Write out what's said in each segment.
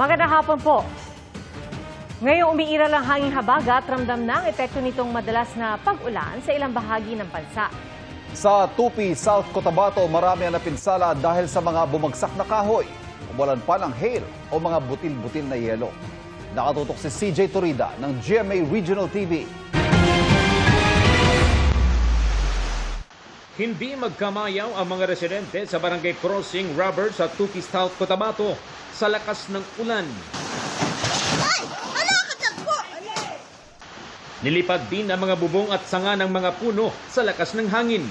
Magandang hapon po. Ngayong umiiral ang hanging habagat, ramdam na ang epekto nitong madalas na pag-ulan sa ilang bahagi ng bansa. Sa Tupi, South Cotabato, marami ang napinsala dahil sa mga bumagsak na kahoy. Umulan pa ng hail o mga butil-butil na yelo. Nakatutok si CJ Torida ng GMA Regional TV. Hindi magkamayaw ang mga residente sa Barangay Crossing, Robert sa Tupi, South Cotabato sa lakas ng ulan. Nilipad din ang mga bubong at sanga ng mga puno sa lakas ng hangin.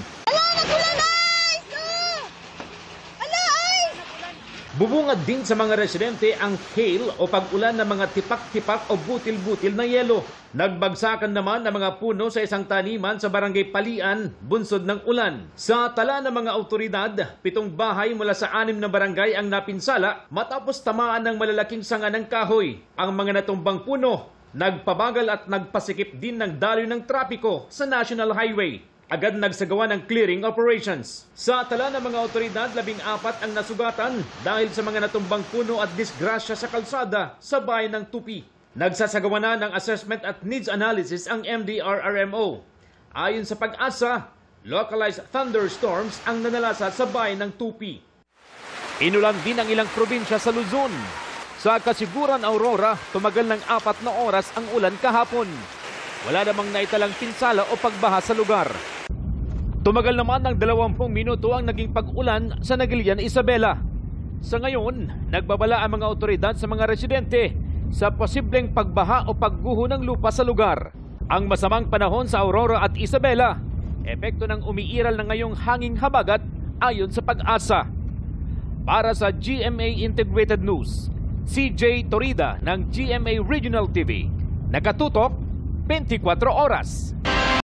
Bubungad din sa mga residente ang hail o pag-ulan ng mga tipak-tipak o butil-butil na yelo. Nagbagsakan naman ang mga puno sa isang taniman sa Barangay Palian, bunsod ng ulan. Sa tala ng mga autoridad, 7 bahay mula sa 6 na barangay ang napinsala matapos tamaan ng malalaking sanga ng kahoy. Ang mga natumbang puno, nagpabagal at nagpasikip din ng daloy ng trapiko sa National Highway. Agad nagsagawa ng clearing operations. Sa tala ng mga otoridad, 14 ang nasugatan dahil sa mga natumbang puno at disgrasya sa kalsada sa bayan ng Tupi. Nagsasagawa na ng assessment at needs analysis ang MDRRMO. Ayon sa Pag-asa, localized thunderstorms ang nanalasa sa bayan ng Tupi. Inulan din ang ilang probinsya sa Luzon. Sa Kasiguran, Aurora, tumagal ng 4 na oras ang ulan kahapon. Wala namang naitalang pinsala o pagbaha sa lugar. Tumagal naman ng 20 minuto ang naging pag-ulan sa Nagilian, Isabela. Sa ngayon, nagbabala ang mga otoridad sa mga residente sa posibleng pagbaha o pagguho ng lupa sa lugar. Ang masamang panahon sa Aurora at Isabela, epekto ng umiiral na ngayong hanging habagat ayon sa Pag-asa. Para sa GMA Integrated News, CJ Torida ng GMA Regional TV. Nakatutok 24 oras.